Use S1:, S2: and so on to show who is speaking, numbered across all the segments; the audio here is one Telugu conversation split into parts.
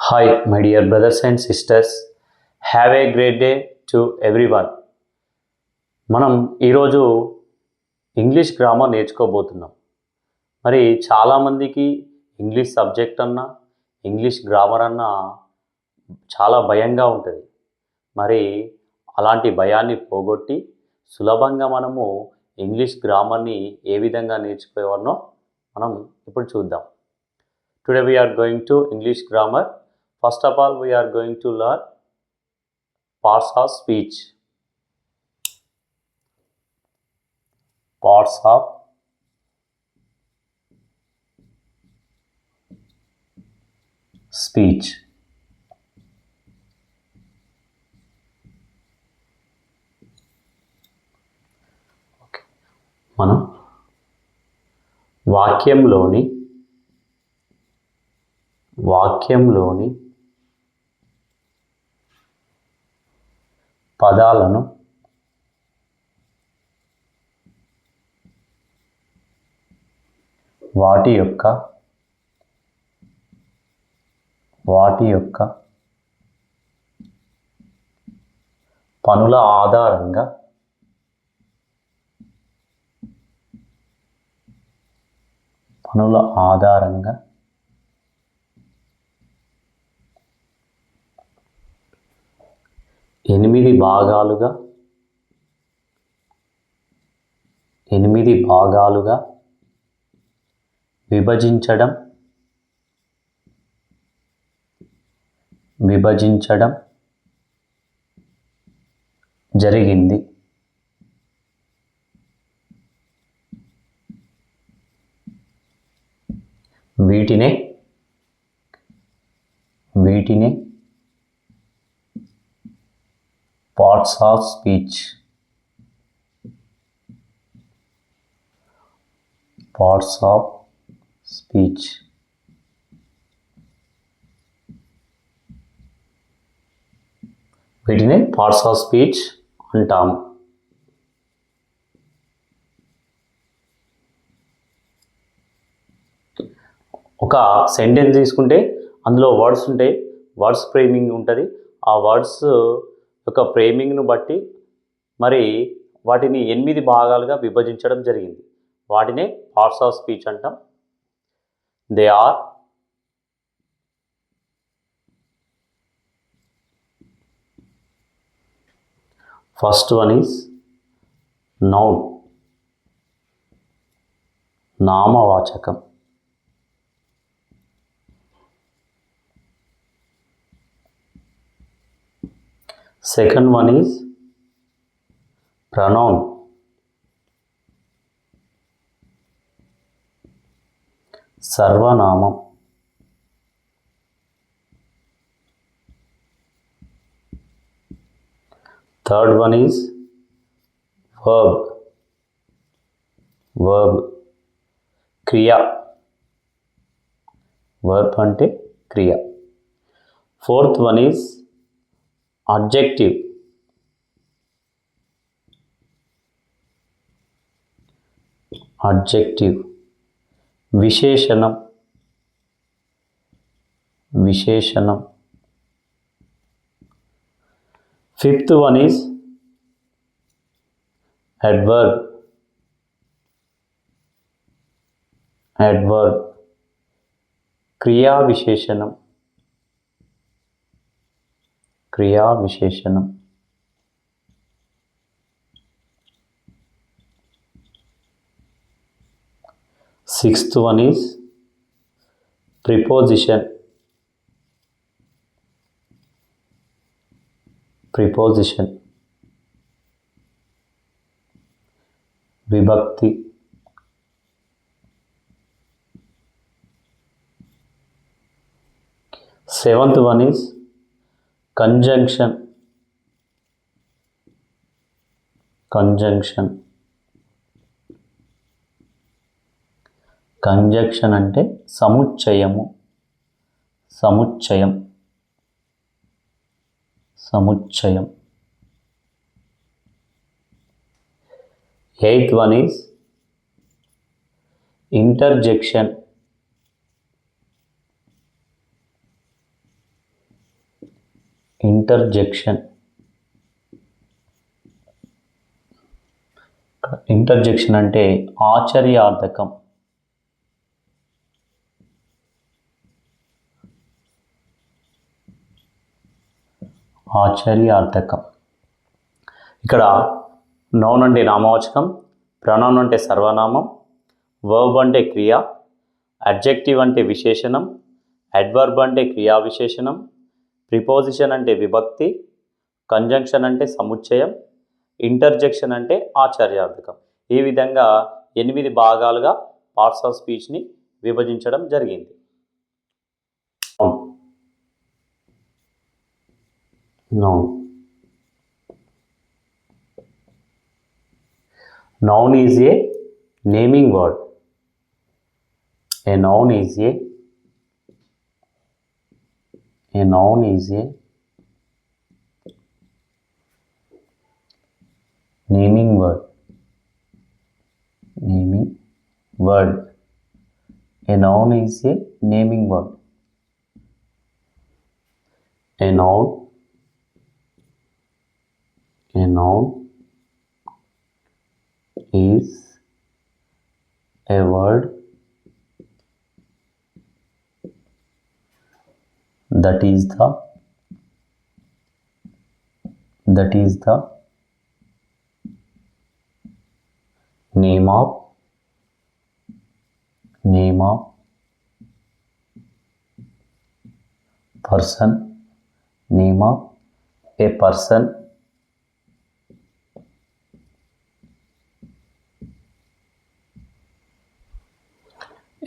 S1: Hi, my dear brothers and sisters. Have a great day to everyone. మనం ఈరోజు ఇంగ్లీష్ గ్రామర్ నేర్చుకోబోతున్నాం. మరి చాలామందికి ఇంగ్లీష్ సబ్జెక్ట్ అన్నా ఇంగ్లీష్ గ్రామర్ అన్నా చాలా భయంగా ఉంటుంది. మరి అలాంటి భయాన్ని పోగొట్టి సులభంగా మనము ఇంగ్లీష్ గ్రామర్ని ఏ విధంగా నేర్చుకోవాలో మనం ఇప్పుడు చూద్దాం. Today we are going to English grammar. First of all, we are going to learn parts of speech. Parts of speech. Okay. మనం వాక్యంలోని పదాలను వాటి యొక్క పనుల ఆధారంగా ఎనిమిది భాగాలుగా విభజించడం జరిగింది. వీటినే పార్ట్స్ ఆఫ్ స్పీచ్. వీటిని పార్ట్స్ ఆఫ్ స్పీచ్ అంటాము. ఒక సెంటెన్స్ తీసుకుంటే అందులో వర్డ్స్ ఉంటాయి, వర్డ్స్ ఫ్రేమింగ్ ఉంటుంది. ఆ వర్డ్స్ యొక్క ఫ్రేమింగ్ను బట్టి మరి వాటిని 8 భాగాలుగా విభజించడం జరిగింది. వాటినే పార్ట్స్ ఆఫ్ స్పీచ్ అంటాం. They are first one is noun, నామవాచకం. Second one is pronoun, సర్వనామం. Third one is verb, క్రియ. verb అంటే క్రియ. Fourth one is adjective, విశేషణం. Fifth one is adverb, క్రియా విశేషణం. Sixth one is preposition, విభక్తి. Seventh one is conjunction, conjunction అంటే సముచ్చయం. Eighth one is interjection, interjection. Interjection అంటే ఆశ్చర్యార్థకం. ఆశ్చర్యార్థకం. ఇక్కడ నౌన్ అంటే నామవాచకం, ప్రొనౌన్ అంటే సర్వనామం, వర్బ్ అంటే క్రియ, అడ్జెక్టివ్ అంటే విశేషణం, అడ్వర్బ్ అంటే క్రియా విశేషణం, ప్రిపోజిషన్ అంటే విభక్తి, కంజంక్షన్ అంటే సముచ్చయం, ఇంటర్జెక్షన్ అంటే ఆశ్చర్యార్థకం. ఈ విధంగా 8 భాగాలుగా పార్ట్స్ ఆఫ్ స్పీచ్ని విభజించడం జరిగింది. Noun. Noun is a naming word. A noun is a naming word. A noun is a naming word. A noun is a word that is the name of person, name of a person,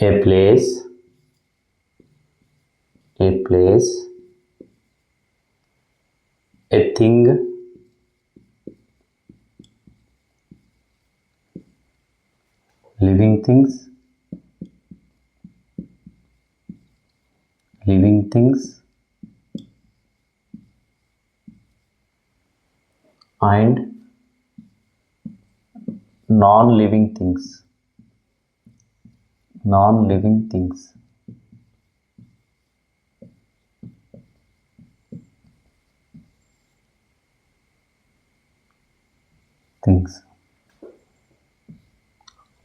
S1: a place, a thing, living things, and non-living things.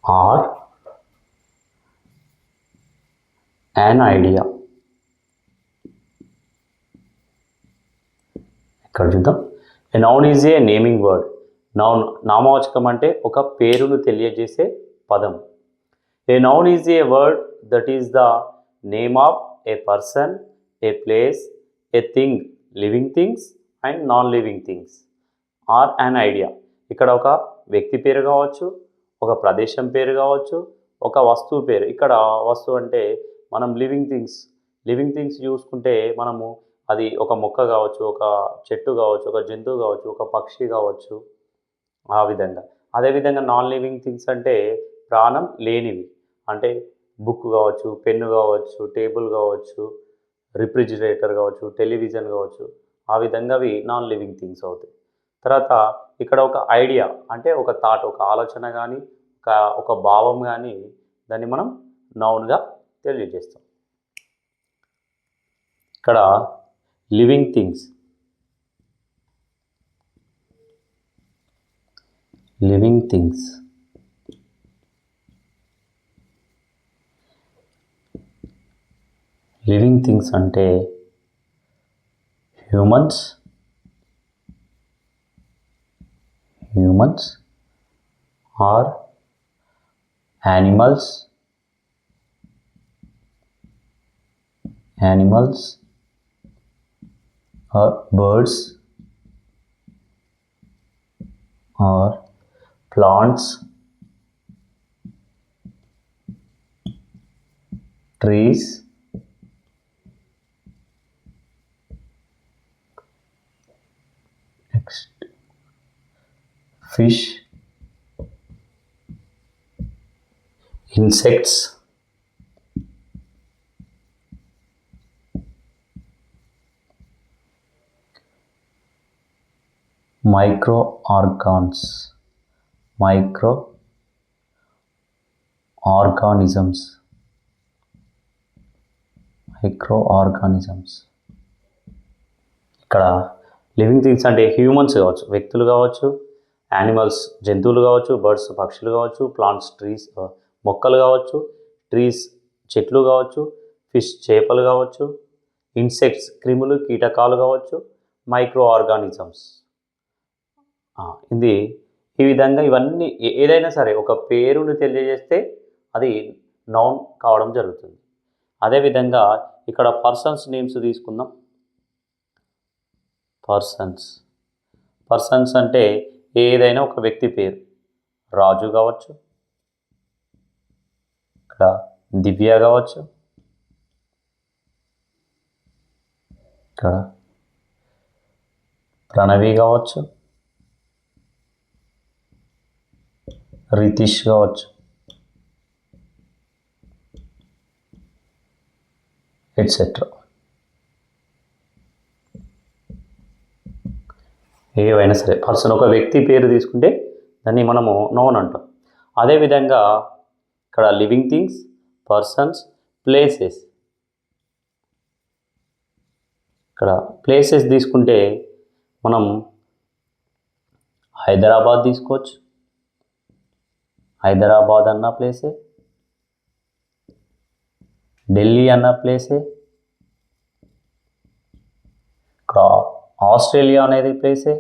S1: Are an idea. ఇక్కడ చూద్దాం. A noun is a naming word. Noun నామవాచకం అంటే ఒక పేరును తెలియజేసే పదం. A noun is a word that is the name of a person, a place, a thing, living things and non-living things, or an idea. ఇక్కడ ఒక వ్యక్తి పేరు కావచ్చు, ఒక ప్రదేశం పేరు కావచ్చు, ఒక వస్తువు పేరు. ఇక్కడ వస్తువు అంటే మనం లివింగ్ థింగ్స్ చూసుకుంటే మనము అది ఒక మొక్క కావచ్చు, ఒక చెట్టు కావచ్చు, ఒక జంతువు కావచ్చు, ఒక పక్షి కావచ్చు, ఆ విధంగా. అదేవిధంగా నాన్ లివింగ్ థింగ్స్ అంటే ప్రాణం లేనివి, అంటే బుక్ కావచ్చు, పెన్ను కావచ్చు, టేబుల్ కావచ్చు, రిఫ్రిజిరేటర్ కావచ్చు, టెలివిజన్ కావచ్చు, ఆ విధంగా అవి నాన్ లివింగ్ థింగ్స్ అవుతాయి. తర్వాత ఇక్కడ ఒక ఐడియా అంటే ఒక థాట్, ఒక ఆలోచన కానీ ఒక భావం కానీ దాన్ని మనం నౌన్గా తెలియజేస్తాం. ఇక్కడ లివింగ్ థింగ్స్, లివింగ్ థింగ్స్ అంటే humans or animals or birds or plants, trees, fish, insects, microorganisms. ఇక్కడ లివింగ్ థింగ్స్ అంటే హ్యూమన్స్ కావచ్చు, వ్యక్తులు కావచ్చు, యానిమల్స్ జంతువులు కావచ్చు, బర్డ్స్ పక్షులు కావచ్చు, ప్లాంట్స్ ట్రీస్ మొక్కలు కావచ్చు, ట్రీస్ చెట్లు కావచ్చు, ఫిష్ చేపలు కావచ్చు, ఇన్సెక్ట్స్ క్రిములు కీటకాలు కావచ్చు, మైక్రో ఆర్గానిజమ్స్. ఇది ఈ విధంగా ఇవన్నీ ఏదైనా సరే ఒక పేరును తెలియజేస్తే అది నౌన్ కావడం జరుగుతుంది. అదేవిధంగా ఇక్కడ పర్సన్స్ నేమ్స్ తీసుకుందాం. పర్సన్స్ అంటే ఏదైనా ఒక వ్యక్తి పేరు. రాజు కావచ్చు, ఇక్కడ దివ్య కావచ్చు, ఇక్కడ ప్రణవి కావచ్చు, రితీష్ కావచ్చు, ఎట్సెట్రా. ఏవైనా సరే పర్సన్ ఒక వ్యక్తి పేరు తీసుకుంటే దాన్ని మనము నౌన్ అంటాం. అదేవిధంగా ఇక్కడ లివింగ్ థింగ్స్, పర్సన్స్, ప్లేసెస్. ఇక్కడ ప్లేసెస్ తీసుకుంటే మనం హైదరాబాద్ తీసుకోవచ్చు. హైదరాబాద్ అన్న ప్లేసే, ఢిల్లీ అన్న ప్లేసే, ఇక్కడ ఆస్ట్రేలియా అనేది ప్లేసే,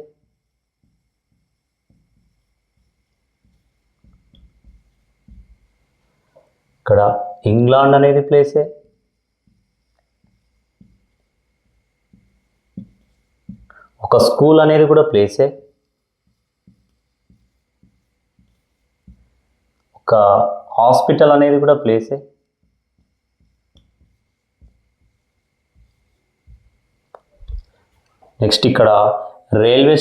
S1: ఇక్కడ ఇంగ్లాండ్ అనేది ప్లేసే, ఒక స్కూల్ అనేది కూడా ప్లేసే, ఒక హాస్పిటల్ అనేది కూడా ప్లేసే, నెక్స్ట్ ఇక్కడ రైల్వే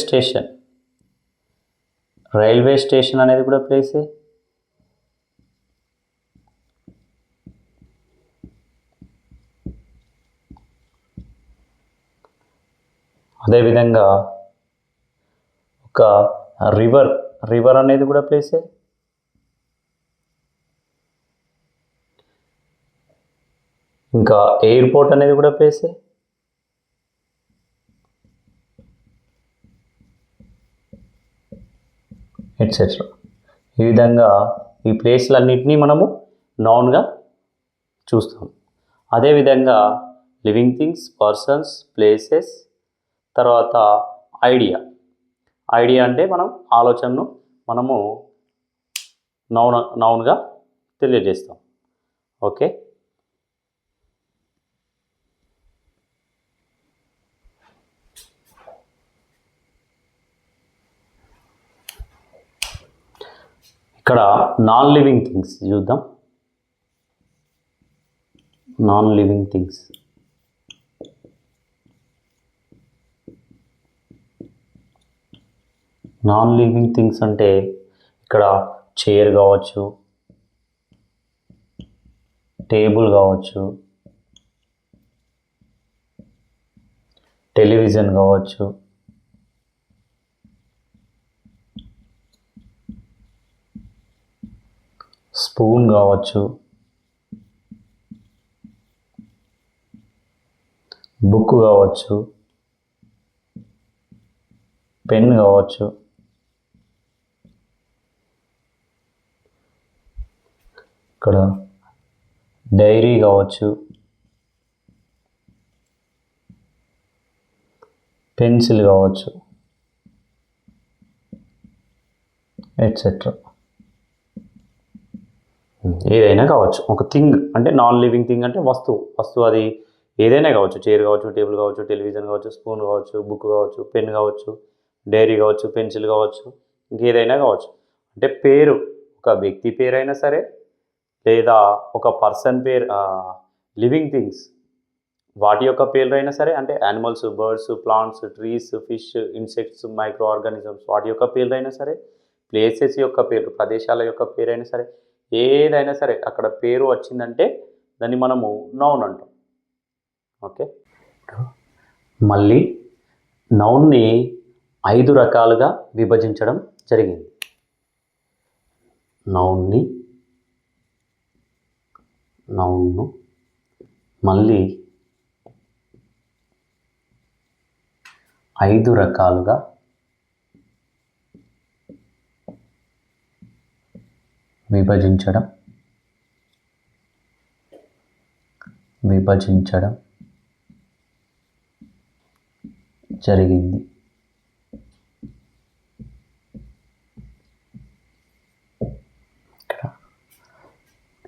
S1: స్టేషన్ అనేది కూడా ప్లేసే, అదేవిధంగా ఒక రివర్ అనేది కూడా ప్లేసే, ఇంకా ఎయిర్పోర్ట్ అనేది కూడా ప్లేసే, ఎట్సెట్రా. ఈ విధంగా ఈ ప్లేస్లన్నింటినీ మనము నౌన్గా చూస్తాం. అదేవిధంగా లివింగ్ థింగ్స్, పర్సన్స్, ప్లేసెస్, తర్వాత ఐడియా అంటే మనం ఆలోచనను మనము నౌన్గా తెలియజేస్తాం. ఓకే, ఇక్కడ నాన్ లివింగ్ థింగ్స్ చూద్దాం. నాన్ లివింగ్ థింగ్స్ అంటే ఇక్కడ చైర్ కావచ్చు, టేబుల్ కావచ్చు, టెలివిజన్ కావచ్చు, స్పూన్ కావచ్చు, బుక్ కావచ్చు, పెన్ కావచ్చు, ఇక్కడ డైరీ కావచ్చు, పెన్సిల్ కావచ్చు, ఎట్సెట్రా. ఏదైనా కావచ్చు. ఒక థింగ్ అంటే నాన్ లివింగ్ థింగ్ అంటే వస్తువు అది ఏదైనా కావచ్చు. చైర్ కావచ్చు, టేబుల్ కావచ్చు, టెలివిజన్ కావచ్చు, స్పూన్ కావచ్చు, బుక్ కావచ్చు, పెన్ కావచ్చు, డైరీ కావచ్చు, పెన్సిల్ కావచ్చు, ఇంకేదైనా కావచ్చు. అంటే పేరు ఒక వ్యక్తి పేరైనా సరే లేదా ఒక పర్సన్ పేరు, లివింగ్ థింగ్స్ వాటి యొక్క పేర్లు అయినా సరే, అంటే animals, birds, plants, trees, fish, insects, micro organisms వాటి యొక్క పేర్లు అయినా సరే, ప్లేసెస్ యొక్క పేర్లు ప్రదేశాల యొక్క పేరైనా సరే, ఏదైనా సరే అక్కడ పేరు వచ్చిందంటే దాన్ని మనము నౌన్ అంటాం. ఓకే, మళ్ళీ నౌన్ని 5 రకాలుగా విభజించడం జరిగింది. నౌన్ను మళ్ళీ 5 రకాలుగా విభజించడం జరిగింది.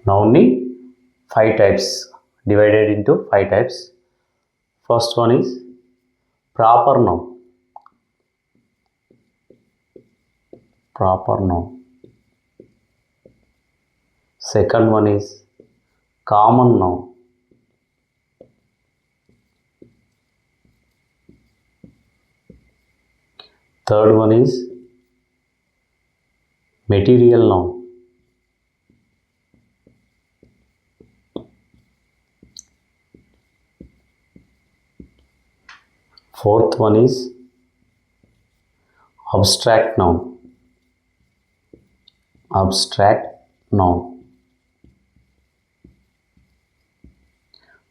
S1: Noun 5 types, divided into 5 types. First one is proper noun. Second one is common noun. Third one is material noun. Fourth one is abstract noun.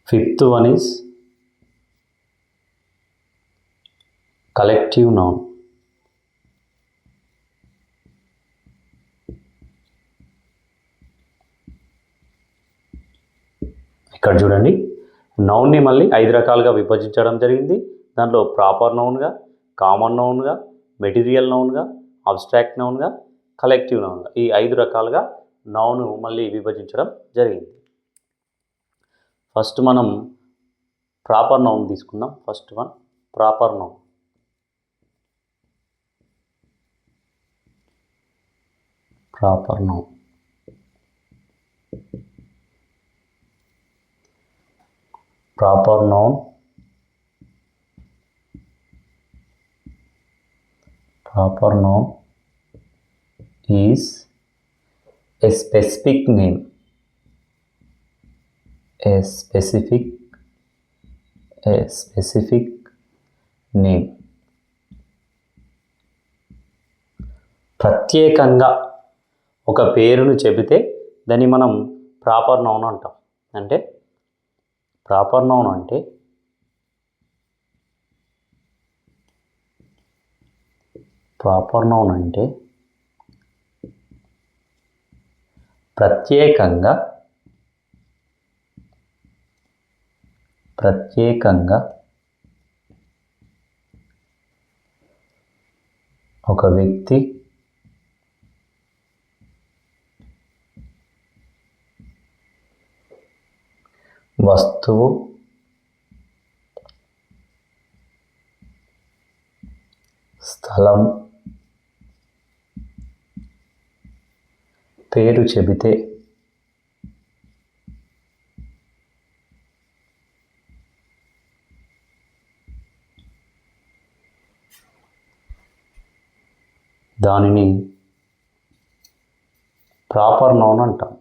S1: Fifth one is collective noun. ఇక్కడ చూడండి, నౌన్ని మళ్ళీ 5 రకాలుగా విభజించడం జరిగింది. దాంట్లో ప్రాపర్ నౌన్గా, కామన్ నౌన్గా, మెటీరియల్ నౌన్గా, అబ్స్ట్రాక్ట్ నౌన్గా, కలెక్టివ్ నౌన్గా, ఈ 5 రకాలుగా నౌను మళ్ళీ విభజించడం జరిగింది. ఫస్ట్ మనం ప్రాపర్ నౌన్ తీసుకుందాం. First one proper noun. Proper noun is a specific name. ప్రత్యేకంగా ఒక పేరును చెబితే దాన్ని మనం ప్రాపర్ నౌన్ అంటాం. అంటే ప్రాపర్ నౌన్ అంటే ప్రత్యేకంగా ఒక వ్యక్తి, వస్తువు, స్థలం పేరు చెబితే దానిని ప్రాపర్ నౌన్ అంటాం.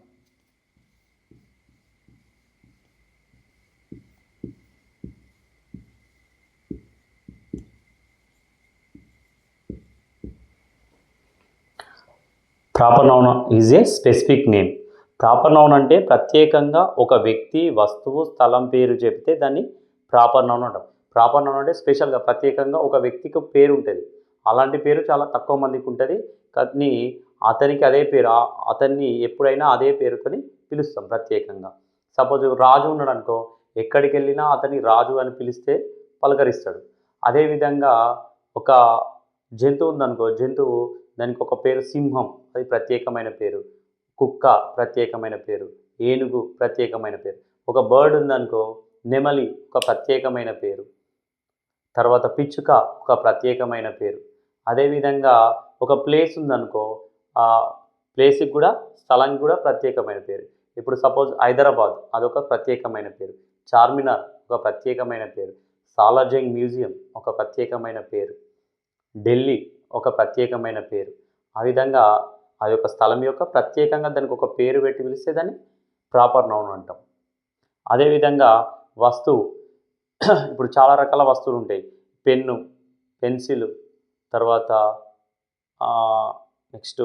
S1: Proper noun is A specific name. Proper noun అంటే ప్రత్యేకంగా ఒక వ్యక్తి, వస్తువు, స్థలం పేరు చెబితే దాన్ని ప్రాపర్ నౌన్ అంటాం. ప్రాపర్ నౌన్ అంటే స్పెషల్గా ప్రత్యేకంగా ఒక వ్యక్తికి పేరు ఉంటుంది. అలాంటి పేరు చాలా తక్కువ మందికి ఉంటుంది, కానీ అతనికి అదే పేరు, అతన్ని ఎప్పుడైనా అదే పేరుతో పిలుస్తాం ప్రత్యేకంగా. సపోజ్ రాజు ఉన్నాడు అనుకో, ఎక్కడికి వెళ్ళినా అతని రాజు అని పిలిస్తే పలకరిస్తాడు. అదేవిధంగా ఒక జంతువు ఉందనుకో, జంతువు దానికి ఒక పేరు సింహం, అది ప్రత్యేకమైన పేరు. కుక్క ప్రత్యేకమైన పేరు, ఏనుగు ప్రత్యేకమైన పేరు. ఒక బర్డ్ ఉందనుకో, నెమలి ఒక ప్రత్యేకమైన పేరు, తర్వాత పిచ్చుక ఒక ప్రత్యేకమైన పేరు. అదేవిధంగా ఒక ప్లేస్ ఉందనుకో, ఆ ప్లేస్కి కూడా, స్థలానికి కూడా ప్రత్యేకమైన పేరు. ఇప్పుడు సపోజ్ హైదరాబాద్, అదొక ప్రత్యేకమైన పేరు. చార్మినార్ ఒక ప్రత్యేకమైన పేరు. సాలార్జంగ్ మ్యూజియం ఒక ప్రత్యేకమైన పేరు. ఢిల్లీ ఒక ప్రత్యేకమైన పేరు. ఆ విధంగా ఆ యొక్క స్థలం యొక్క ప్రత్యేకంగా దానికి ఒక పేరు పెట్టి పిలిస్తే దాన్ని ప్రాపర్ నౌన్ అంటాం. అదేవిధంగా వస్తువు, ఇప్పుడు చాలా రకాల వస్తువులు ఉంటాయి. పెన్ను, పెన్సిల్, తర్వాత నెక్స్ట్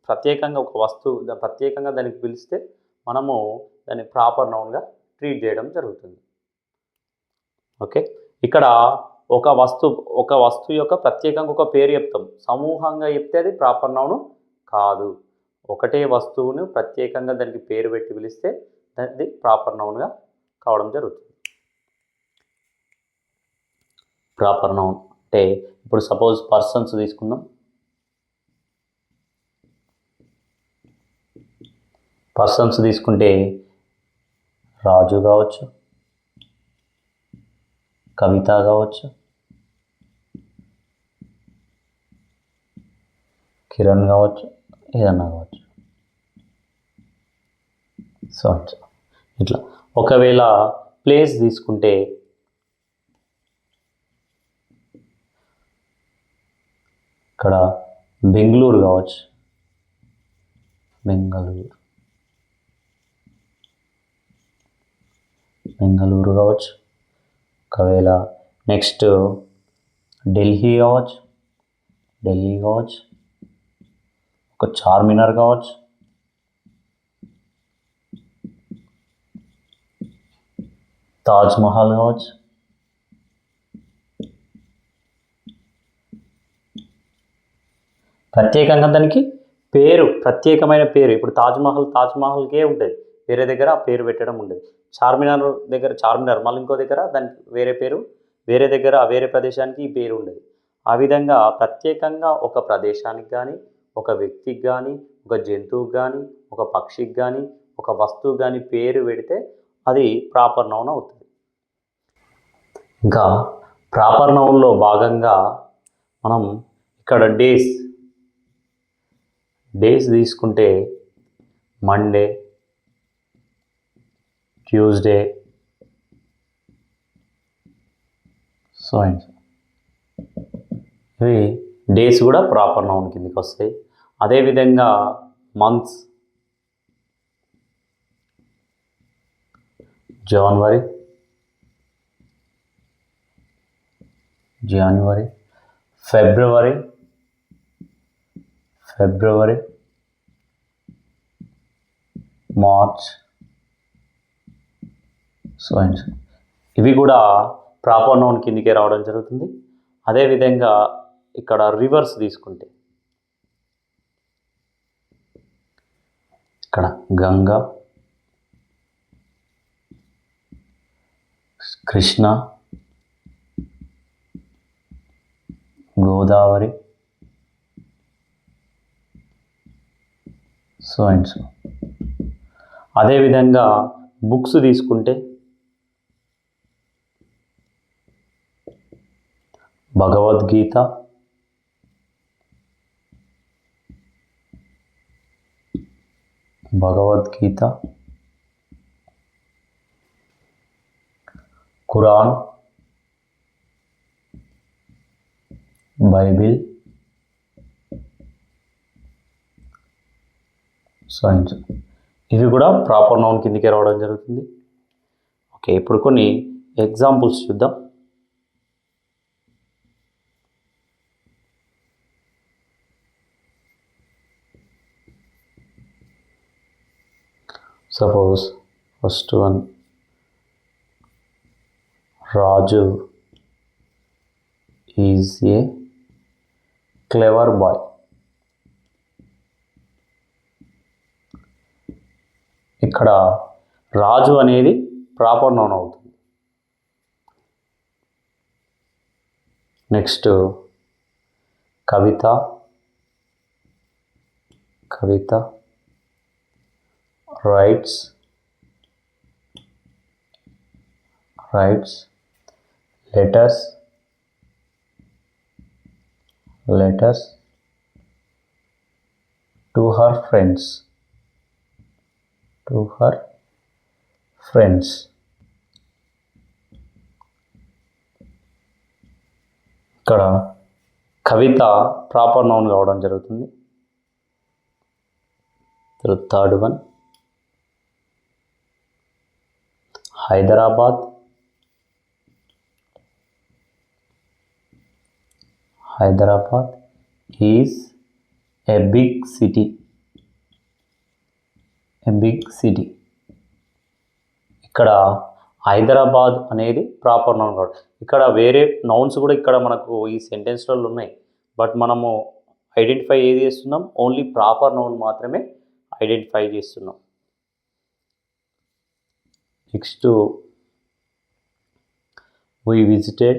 S1: ప్రత్యేకంగా ఒక వస్తువు ప్రత్యేకంగా దానికి పిలిస్తే మనము దాన్ని ప్రాపర్ నౌన్గా ట్రీట్ చేయడం జరుగుతుంది. ఓకే, ఇక్కడ ఒక వస్తువు యొక్క ప్రత్యేకంగా ఒక పేరు చెప్తాం, సమూహంగా చెప్తే అది ప్రాపర్ నౌన్ కాదు. ఒకటే వస్తువును ప్రత్యేకంగా దానికి పేరు పెట్టి పిలిస్తే అది ప్రాపర్ నౌన్గా కావడం జరుగుతుంది. ప్రాపర్ నౌన్ అంటే ఇప్పుడు సపోజ్ పర్సన్స్ తీసుకుందాం. పర్సన్స్ తీసుకుంటే రాజు కావచ్చు, కవిత కావచ్చు, కిరణ్ కావచ్చు, ఏదన్నా కావచ్చు. సో ఇట్లా. ఒకవేళ ప్లేస్ తీసుకుంటే ఇక్కడ బెంగళూరు కావచ్చు, బెంగళూరు కావచ్చు. ఒకవేళ నెక్స్ట్ ఢిల్లీ కావచ్చు, ఒక చార్మినార్ కావచ్చు, తాజ్మహల్ కావచ్చు, ప్రత్యేకంగా దానికి ప్రత్యేకమైన పేరు. ఇప్పుడు తాజ్మహల్కే ఉంటుంది, వేరే దగ్గర ఆ పేరు పెట్టడం ఉండదు. చార్మినార్ దగ్గర చార్మినార్, మళ్ళీ ఇంకో దగ్గర దానికి వేరే పేరు, వేరే దగ్గర వేరే ప్రదేశానికి ఈ పేరు ఉండదు. ఆ విధంగా ప్రత్యేకంగా ఒక ప్రదేశానికి కానీ, ఒక వ్యక్తికి కానీ, ఒక జంతువుకి కానీ, ఒక పక్షికి కానీ, ఒక వస్తువు కానీ పేరు పెడితే అది ప్రాపర్ నౌన్ అవుతుంది. ఇంకా ప్రాపర్ నౌన్లో భాగంగా మనం ఇక్కడ డేస్ తీసుకుంటే మండే, ట్యూస్డే, సో అండ్ ఇవి డేస్ కూడా ప్రాపర్ నౌన్ కిందకి వస్తాయి. అదేవిధంగా months, January, February, March, so and so. ఇవి కూడా ప్రాపర్ నౌన్ కిందికే రావడం జరుగుతుంది. అదేవిధంగా ఇక్కడ రివర్స్ తీసుకుంటే ఇక్కడ Ganga, Krishna, Godavari, so and so. అదేవిధంగా బుక్స్ తీసుకుంటే Bhagavad Gita, Quran, Bible, so and so. ఇవి కూడా ప్రాపర్ నౌన్ కిందకే రావడం జరుగుతుంది. ఓకే, ఇప్పుడు కొన్ని ఎగ్జాంపుల్స్ చూద్దాం. Suppose first one, Raju is a clever boy. ఇక్కడ రాజు అనేది ప్రాపర్ నౌన్ అవుతుంది. Next Kavitha writes letters to her friends. ఇక్కడ కవిత ప్రాపర్ నౌన్ కావడం జరుగుతుంది. Third one, Hyderabad is a big city. ఇక్కడ హైదరాబాద్ అనేది ప్రాపర్ నౌన్ కాదు. ఇక్కడ వేరే నౌన్స్ కూడా ఇక్కడ మనకు ఈ సెంటెన్స్లలో ఉన్నాయి, బట్ మనము ఐడెంటిఫై ఏది చేస్తున్నాం, ఓన్లీ ప్రాపర్ నౌన్ మాత్రమే ఐడెంటిఫై చేస్తున్నాం. Next we visited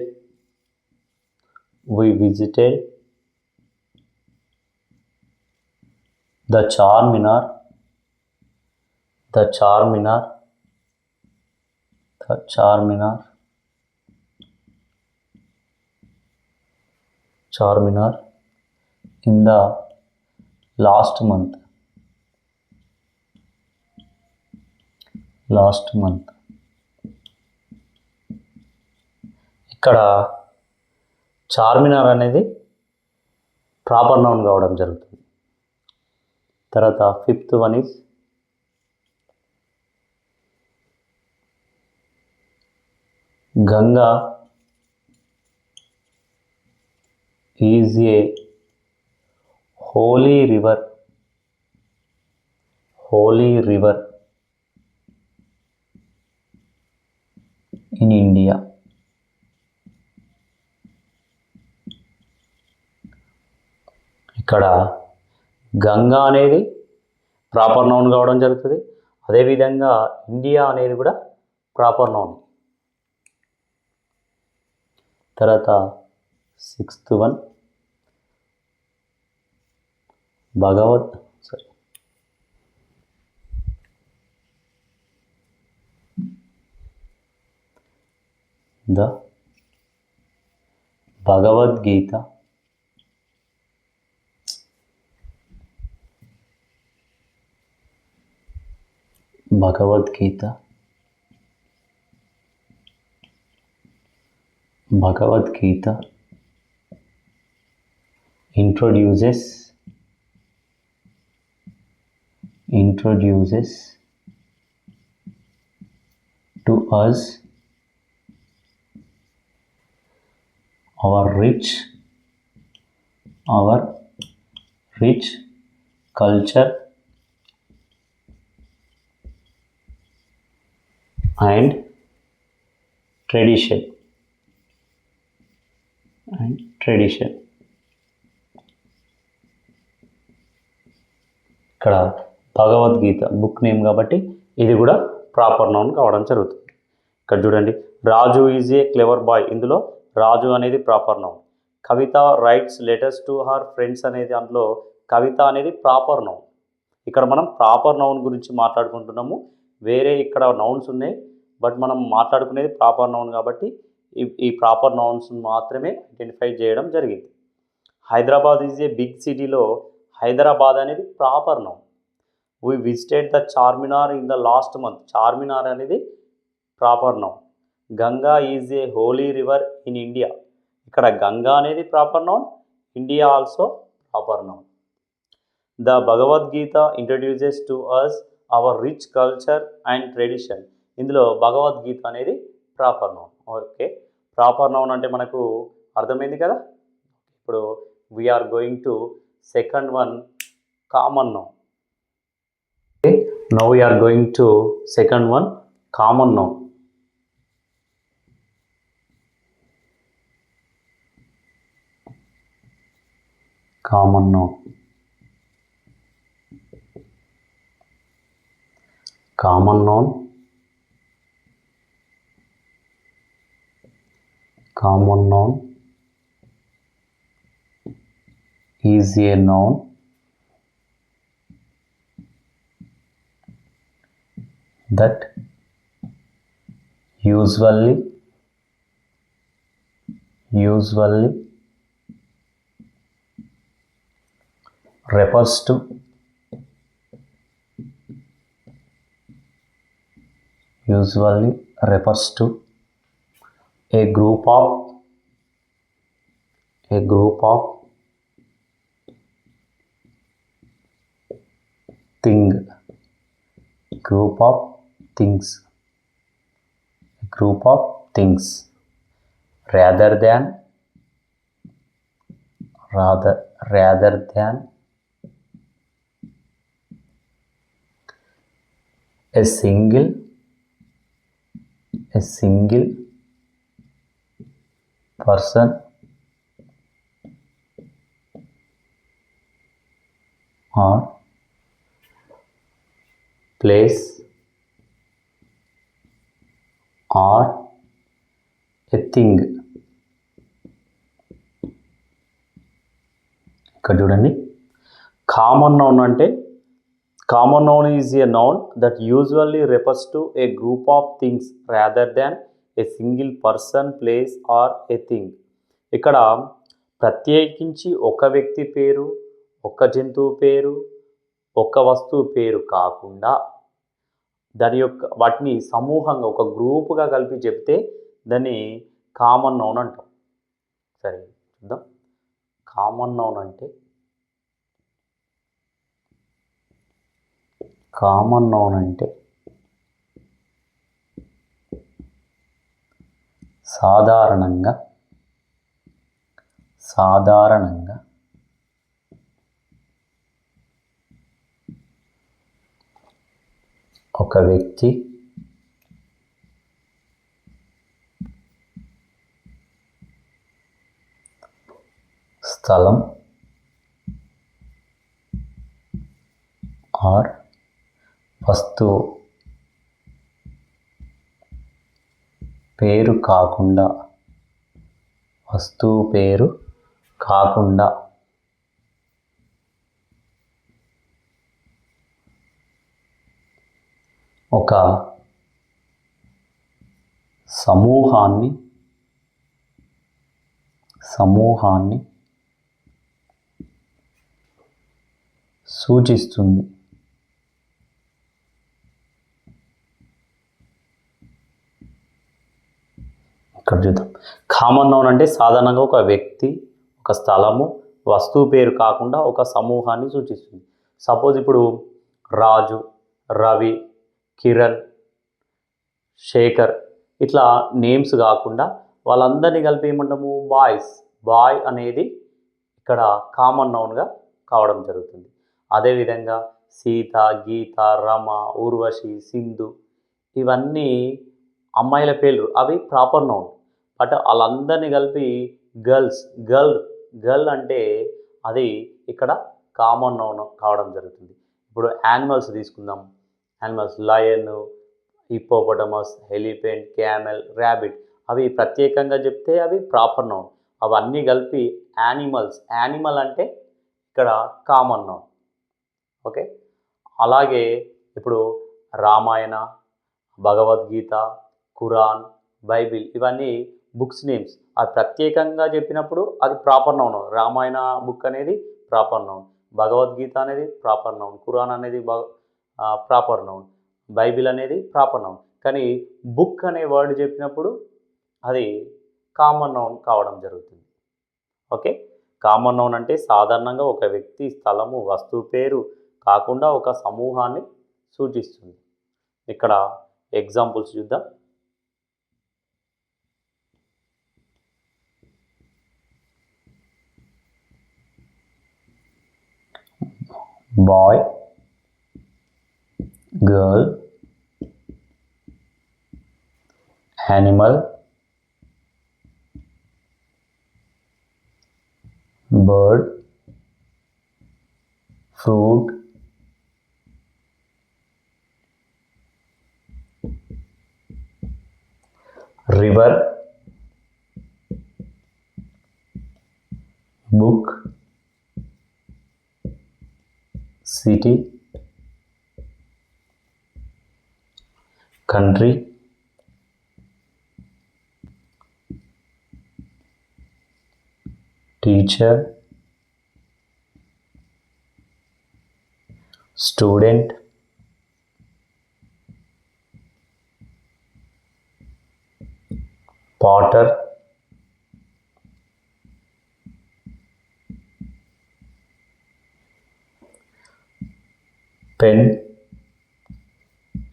S1: the Charminar in the last month. ఇక్కడ చార్మినార్ అనేది ప్రాపర్ నౌన్ కావడం జరుగుతుంది. తర్వాత fifth one is Ganga is A holy river in India. ఇక్కడ గంగా అనేది ప్రాపర్ నౌన్ కావడం జరుగుతుంది. అదేవిధంగా ఇండియా అనేది కూడా ప్రాపర్ నౌన్. తర్వాత sixth one the Bhagavad Gita introduces to us our rich culture and tradition. ఇక్కడ భగవద్గీత బుక్ నేమ్ కాబట్టి ఇది కూడా ప్రాపర్ నౌన్ కావడం జరుగుతుంది. ఇక్కడ చూడండి, రాజు ఈజ్ ఏ క్లెవర్ బాయ్, ఇందులో రాజు అనేది proper noun. Kavitha rights letters to her friends అనేది అందులో కవిత అనేది ప్రాపర్ నౌన్. ఇక్కడ మనం ప్రాపర్ నౌన్ గురించి మాట్లాడుకుంటున్నాము. వేరే ఇక్కడ నౌన్స్ ఉన్నాయి, బట్ మనం మాట్లాడుకునేది ప్రాపర్ నౌన్ కాబట్టి ఈ ప్రాపర్ నౌన్స్ మాత్రమే ఐడెంటిఫై చేయడం జరిగింది. హైదరాబాద్ ఈజ్ ఏ బిగ్ సిటీలో హైదరాబాద్ అనేది proper noun. We visited the Charminar in the last month, Charminar అనేది proper noun. Ganga is a holy river in India, ఇక్కడ గంగా అనేది proper noun, India also proper noun. The Bhagavad Gita introduces to us our rich culture and tradition, ఇందులో భగవద్గీత అనేది proper noun. Okay, proper noun అంటే మనకు అర్థమైంది కదా. ఇప్పుడు we are going to second one, common noun. Okay, now we are going to second one, common noun. Common noun. Is a noun that usually refers to a group of things rather than a single a single person or place or a thing. ఇక్కడ చూడండి, కామన్ నౌన్ అంటే common noun is a noun that usually refers to a group of things rather than a single person, place or a thing. ఇక్కడ ప్రత్యేకించి ఒక వ్యక్తి పేరు, ఒక జంతువు పేరు, ఒక వస్తువు పేరు కాకుండా దాని యొక్క వాటిని సమూహంగా ఒక గ్రూపుగా కలిపి చెప్తే దాన్ని కామన్ నౌన్ అంటాం. సరే చూద్దాం. కామన్ నౌన్ అంటే సాధారణంగా ఒక వ్యక్తి, స్థలం ఆర్ వస్తువు పేరు కాకుండా ఒక సమూహాన్ని సూచిస్తుంది. ఇక్కడ చూద్దాం. కామన్ నౌన్ అంటే సాధారణంగా ఒక వ్యక్తి, ఒక స్థలము, వస్తువు పేరు కాకుండా ఒక సమూహాన్ని సూచిస్తుంది. సపోజ్ ఇప్పుడు రాజు, రవి, కిరణ్, శేఖర్ ఇట్లా నేమ్స్ కాకుండా వాళ్ళందరినీ కలిపి ఏమంటాము? బాయ్స్. బాయ్ అనేది ఇక్కడ కామన్ నౌన్గా కావడం జరుగుతుంది. అదేవిధంగా సీత, గీత, రమ, ఊర్వశి, సింధు ఇవన్నీ అమ్మాయిల పేర్లు, అవి ప్రాపర్ నౌన్. బట్ వాళ్ళందరినీ కలిపి గర్ల్ అంటే అది ఇక్కడ కామన్ నౌన్ కావడం జరుగుతుంది. ఇప్పుడు యానిమల్స్ తీసుకుందాం. Animals lion, hippopotamus, elephant, camel, rabbit అవి ప్రత్యేకంగా చెప్తే అవి ప్రాపర్ నౌన్. అవన్నీ కలిపి యానిమల్ అంటే ఇక్కడ కామన్ నౌన్. ఓకే. అలాగే ఇప్పుడు రామాయణ, భగవద్గీత, ఖురాన్, బైబిల్ ఇవన్నీ బుక్స్ నేమ్స్. అవి ప్రత్యేకంగా చెప్పినప్పుడు అది ప్రాపర్ నౌన్. రామాయణ బుక్ అనేది ప్రాపర్ నౌన్, భగవద్గీత అనేది ప్రాపర్ నౌన్, ఖురాన్ అనేది ప్రాపర్ నౌన్, బైబిల్ అనేది ప్రాపర్ నౌన్. కానీ బుక్ అనే వర్డ్ చెప్పినప్పుడు అది కామన్ నౌన్ కావడం జరుగుతుంది. ఓకే. కామన్ నౌన్ అంటే సాధారణంగా ఒక వ్యక్తి, స్థలము, వస్తువు పేరు కాకుండా ఒక సమూహాన్ని సూచిస్తుంది. ఇక్కడ ఎగ్జాంపుల్స్ చూద్దాం. Boy, girl, animal, bird, fruit, river, book, city, country, teacher, student, potter, pen,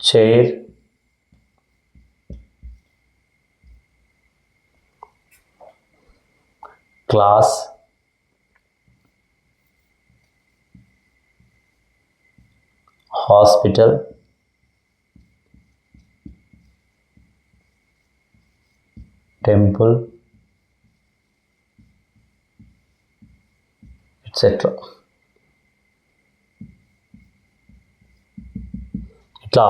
S1: chair, class, hospital, temple, etcetera. ఇట్లా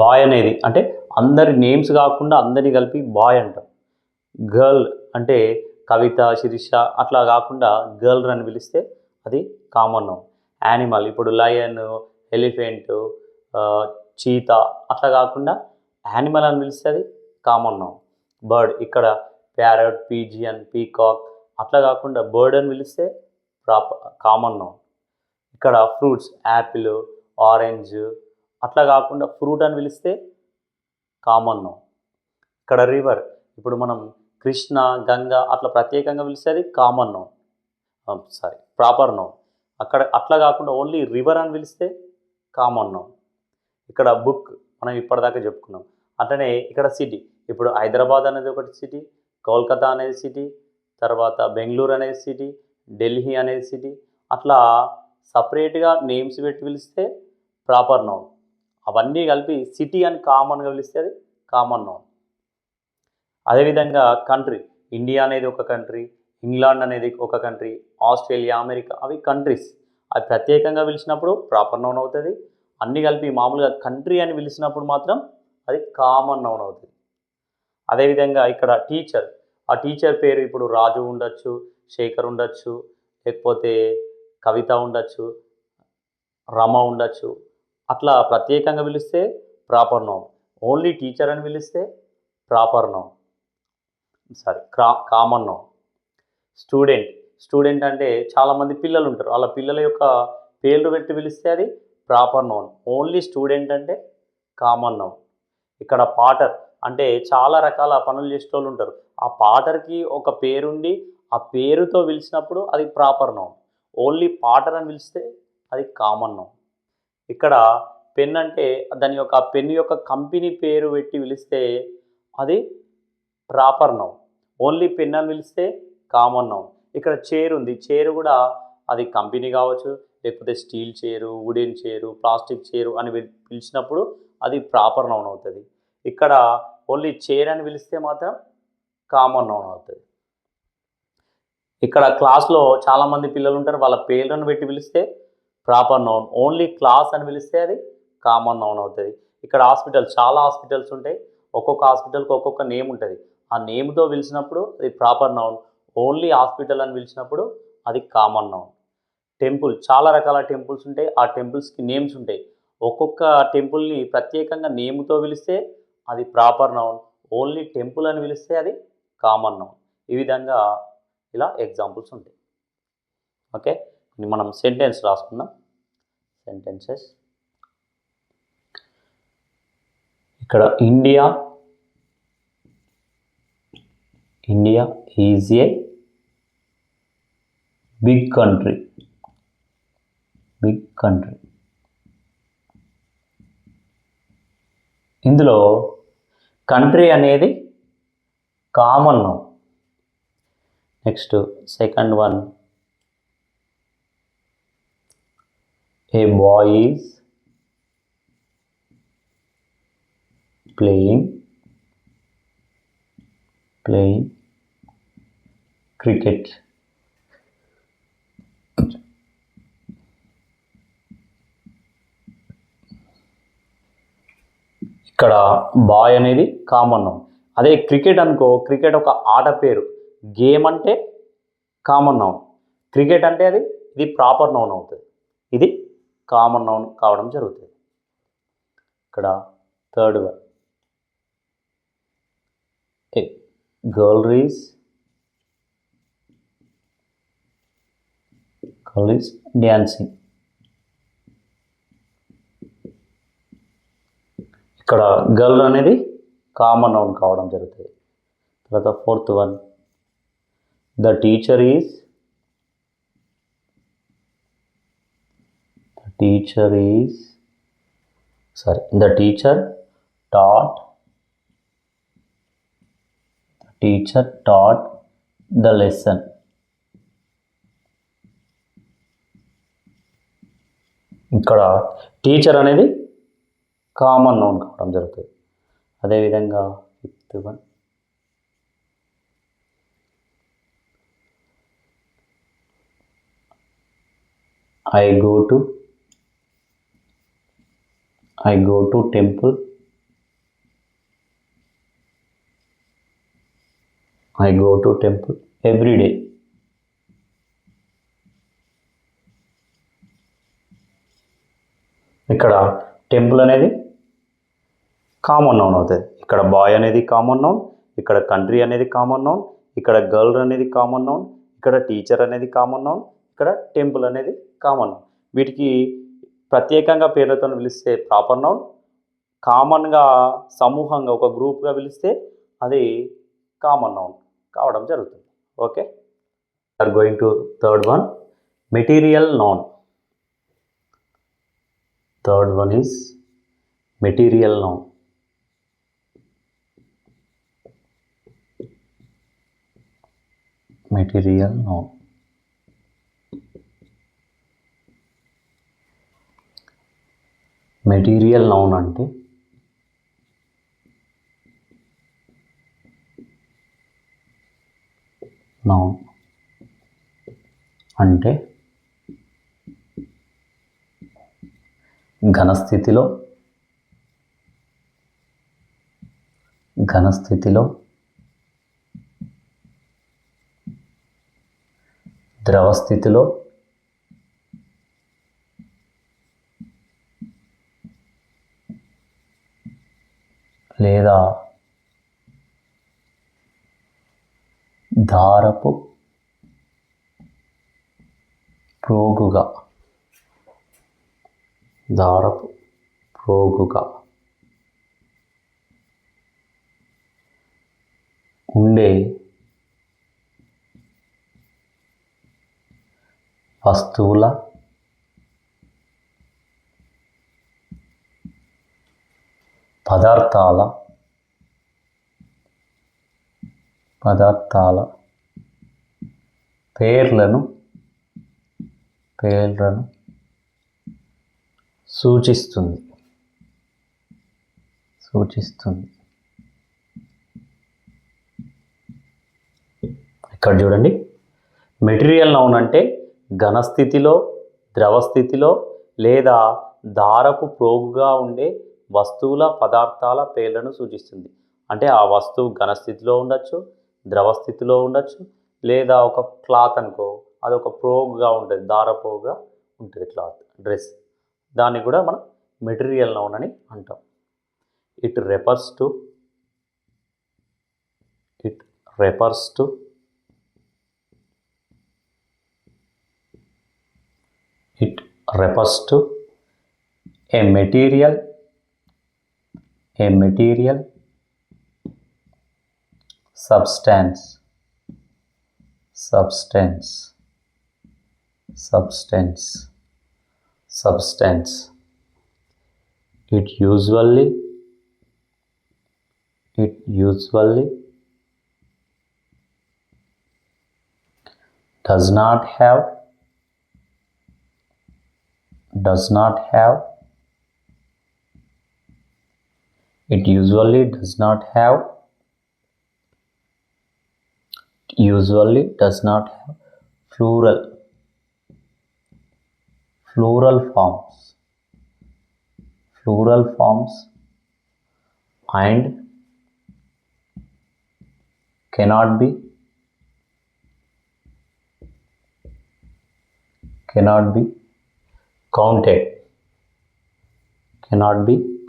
S1: బాయ్ అనేది అంటే అందరి నేమ్స్ కాకుండా అందరినీ కలిపి బాయ్ అంటాం. గర్ల్ అంటే కవిత, శిరీష అట్లా కాకుండా గర్ల్ అని పిలిస్తే అది కామన్ నౌన్. యానిమల్ ఇప్పుడు లయన్, ఎలిఫెంట్, చీతా అట్లా కాకుండా యానిమల్ అని పిలిస్తే అది కామన్ నౌన్. బర్డ్ ఇక్కడ ప్యారట్, పీజియన్, పీకాక్ అట్లా కాకుండా బర్డ్ అని పిలిస్తే కామన్ నౌన్. ఇక్కడ ఫ్రూట్స్ యాపిల్, ఆరెంజ్ అట్లా కాకుండా ఫ్రూట్ అని పిలిస్తే కామన్ నౌన్. ఇక్కడ రివర్ ఇప్పుడు మనం కృష్ణ, గంగ అట్లా ప్రత్యేకంగా పిలిస్తే అది కామన్ నౌన్, ప్రాపర్ నౌన్. అక్కడ అట్లా కాకుండా ఓన్లీ రివర్ అని పిలిస్తే కామన్ నౌన్. ఇక్కడ బుక్ మనం ఇప్పటిదాకా చెప్పుకున్నాం. అట్లనే ఇక్కడ సిటీ ఇప్పుడు హైదరాబాద్ అనేది ఒకటి సిటీ, కోల్కతా అనేది సిటీ, తర్వాత బెంగళూరు అనేది సిటీ, ఢిల్లీ అనేది సిటీ. అట్లా సపరేట్గా నేమ్స్ పెట్టి పిలిస్తే ప్రాపర్ నౌన్. అవన్నీ కలిపి సిటీ అని కామన్గా పిలిస్తే అది కామన్ నౌన్. అదేవిధంగా కంట్రీ, ఇండియా అనేది ఒక కంట్రీ, ఇంగ్లాండ్ అనేది ఒక కంట్రీ, ఆస్ట్రేలియా, అమెరికా అవి కంట్రీస్. అవి ప్రత్యేకంగా పిలిచినప్పుడు ప్రాపర్ నౌన్ అవుతుంది. అన్నీ కలిపి మామూలుగా కంట్రీ అని పిలిచినప్పుడు మాత్రం అది కామన్ నౌన్ అవుతుంది. అదేవిధంగా ఇక్కడ టీచర్, ఆ టీచర్ పేరు ఇప్పుడు రాజు ఉండొచ్చు, శేఖర్ ఉండొచ్చు, లేకపోతే కవిత ఉండొచ్చు, రమ ఉండొచ్చు. అట్లా ప్రత్యేకంగా పిలిస్తే ప్రాపర్ నౌన్. ఓన్లీ టీచర్ అని పిలిస్తే proper noun, common noun. Student అంటే చాలామంది పిల్లలు ఉంటారు, వాళ్ళ పిల్లల యొక్క పేర్లు పెట్టి పిలిస్తే అది ప్రాపర్ నౌన్. ఓన్లీ స్టూడెంట్ అంటే కామన్ నౌన్. ఇక్కడ పాటర్ అంటే చాలా రకాల పనులు చేసేటోళ్ళు ఉంటారు, ఆ పాటర్కి ఒక పేరుండి ఆ పేరుతో పిలిచినప్పుడు అది ప్రాపర్ నౌన్. ఓన్లీ పాటర్ అని పిలిస్తే అది కామన్ నౌన్. ఇక్కడ పెన్ అంటే దాని యొక్క పెన్ యొక్క కంపెనీ పేరు పెట్టి పిలిస్తే అది ప్రాపర్ నౌన్. ఓన్లీ పెన్ అని పిలిస్తే కామన్ నౌన్. ఇక్కడ చైర్ ఉంది, చైర్ కూడా అది కంపెనీ కావచ్చు, లేకపోతే steel chair, wooden chair, plastic chair అని పిలిచినప్పుడు అది ప్రాపర్ నౌన్ అవుతుంది. ఇక్కడ ఓన్లీ చైర్ అని పిలిస్తే మాత్రం కామన్ నౌన్ అవుతుంది. ఇక్కడ క్లాస్లో చాలామంది పిల్లలు ఉంటారు, వాళ్ళ పేర్లను పెట్టి పిలిస్తే ప్రాపర్ నౌన్. ఓన్లీ క్లాస్ అని పిలిస్తే అది కామన్ నౌన్ అవుతుంది. ఇక్కడ చాలా హాస్పిటల్స్ ఉంటాయి, ఒక్కొక్క హాస్పిటల్కి ఒక్కొక్క నేమ్ ఉంటుంది, ఆ నేమ్తో పిలిచినప్పుడు అది ప్రాపర్ నౌన్. ఓన్లీ హాస్పిటల్ అని పిలిచినప్పుడు అది కామన్ నౌన్. టెంపుల్ చాలా రకాల టెంపుల్స్ ఉంటాయి, ఆ టెంపుల్స్కి నేమ్స్ ఉంటాయి. ఒక్కొక్క టెంపుల్ని ప్రత్యేకంగా నేమ్తో పిలిస్తే అది ప్రాపర్ నౌన్. ఓన్లీ టెంపుల్ అని పిలిస్తే అది కామన్ నౌన్. ఈ విధంగా ఇలా ఎగ్జాంపుల్స్ ఉంటాయి. ఓకే, మనం సెంటెన్స్ రాసుకుందాం. సెంటెన్సెస్ ఇక్కడ India is a big country. ఇందులో కంట్రీ అనేది common noun. Next second one, a boy is playing cricket. ఇక్కడ బాయ్ అనేది కామన్ నౌన్. అదే క్రికెట్ అనుకో, క్రికెట్ ఒక ఆట పేరు, గేమ్ అంటే కామన్ నౌన్, క్రికెట్ అంటే ఇది ప్రాపర్ నౌన్ అవుతుంది, ఇది కామన్ నౌన్ కావడం జరుగుతుంది. ఇక్కడ third one, A girl is dancing. ఇక్కడ గర్ల్ అనేది కామన్ నౌన్ కావడం జరుగుతుంది. తర్వాత fourth one, the teacher taught the lesson. ఇక్కడ టీచర్ అనేది కామన్ నౌన్ కావడం జరుగుతుంది. అదేవిధంగా fifth one, I go to temple. I go to temple every day. ఇక్కడ టెంపుల్ అనేది కామన్ నౌన్ అవుతుంది. ఇక్కడ బాయ్ అనేది కామన్ నౌన్, ఇక్కడ కంట్రీ అనేది కామన్ నౌన్, ఇక్కడ గర్ల్ అనేది కామన్ నౌన్, ఇక్కడ టీచర్ అనేది కామన్ నౌన్, ఇక్కడ టెంపుల్ అనేది కామన్ నౌన్. వీటికి ప్రత్యేకంగా పేర్లతో పిలిస్తే ప్రాపర్ నౌన్, కామన్గా సమూహంగా ఒక గ్రూప్గా పిలిస్తే అది కామన్ నౌన్ కావడం జరుగుతుంది. Okay, are going to third one, material noun. Third one is material noun. Material noun. Material noun అంటే నౌన్ అంటే ఘనస్థితిలో ద్రవస్థితిలో లేదా దారపు ప్రోగుగా ఉండే వస్తువుల పదార్థాల పేర్లను సూచిస్తుంది. ఇక్కడ చూడండి, మెటీరియల్ నౌన్ అంటే ఘనస్థితిలో, ద్రవస్థితిలో లేదా దారపు ప్రోగుగా ఉండే వస్తువుల పదార్థాల పేర్లను సూచిస్తుంది. అంటే ఆ వస్తువు ఘనస్థితిలో ఉండొచ్చు, ద్రవస్థితిలో ఉండొచ్చు, లేదా ఒక క్లాత్ అనుకో, అది ఒక ప్రోగుగా ఉంటుంది, దారపోగుగా ఉంటుంది క్లాత్, డ్రెస్, దాన్ని కూడా మనం మెటీరియల్ నౌన్ అని అంటాం. It refers to a material substance. It usually does not have plural forms and cannot be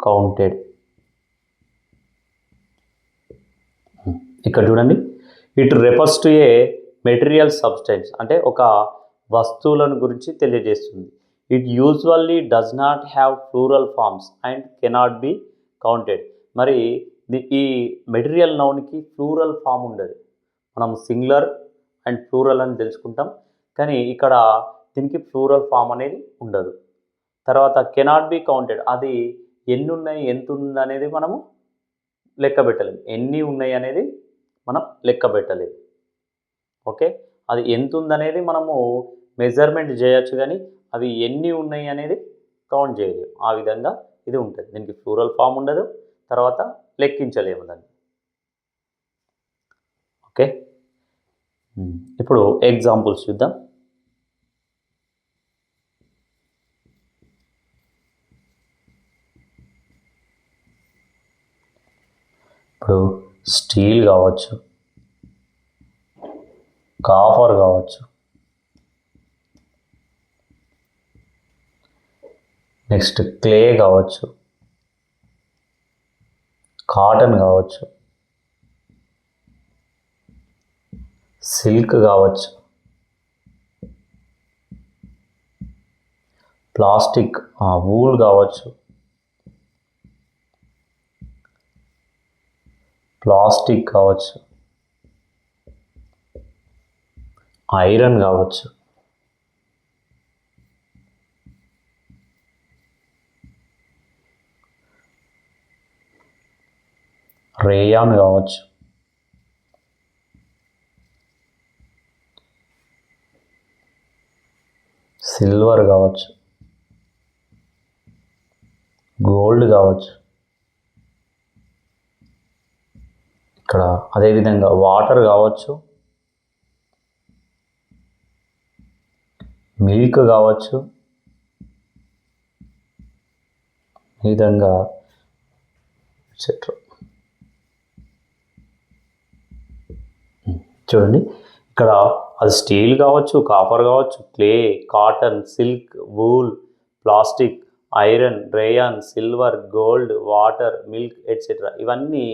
S1: counted. ఇక్కడ చూడండి, it refers to a material substance అంటే ఒక వస్తువులను గురించి తెలియజేస్తుంది. It usually does not have plural forms and cannot be counted. మరి ఈ మెటీరియల్ నౌన్కి ప్లూరల్ ఫామ్ ఉండదు. మనం సింగులర్ అండ్ ప్లూరల్ అని తెలుసుకుంటాం, కానీ ఇక్కడ దీనికి ప్లూరల్ ఫామ్ అనేది ఉండదు. తర్వాత కెనాట్ బి కౌంటెడ్, అది ఎన్ని ఉన్నాయి, ఎంత ఉంది అనేది మనము లెక్క పెట్టలేము. ఎన్ని ఉన్నాయి అనేది మనం లెక్క పెట్టలేము. ఓకే, అది ఎంత ఉందనేది మనము మెజర్మెంట్ చేయొచ్చు, కానీ అవి ఎన్ని ఉన్నాయి అనేది కౌంట్ చేయలేము. ఆ విధంగా ఇది ఉంటుంది. దీనికి ప్లూరల్ ఫామ్ ఉండదు, తర్వాత లెక్కించలేము దాన్ని. ఓకే, ఇప్పుడు ఎగ్జాంపుల్స్ చూద్దాం. స్టీల్ కావచ్చు, కాపర్ కావచ్చు, నెక్స్ట్ క్లే కావచ్చు, కాటన్ కావచ్చు, సిల్క్ కావచ్చు, ప్లాస్టిక్ వూల్ కావచ్చు, ప్లాస్టిక్ కావచ్చు, ఐరన్ కావచ్చు, రేయాన్ కావచ్చు, సిల్వర్ కావచ్చు, గోల్డ్ కావచ్చు, ఇక్కడ అదేవిధంగా వాటర్ కావచ్చు, మిల్క్ కావచ్చు, ఈ విధంగా ఎట్సెట్రా. చూడండి ఇక్కడ అది స్టీల్ కావచ్చు, కాపర్ కావచ్చు, clay, cotton, silk, wool, plastic, iron, rayon, silver, gold, water, milk etcetera. ఇవన్నీ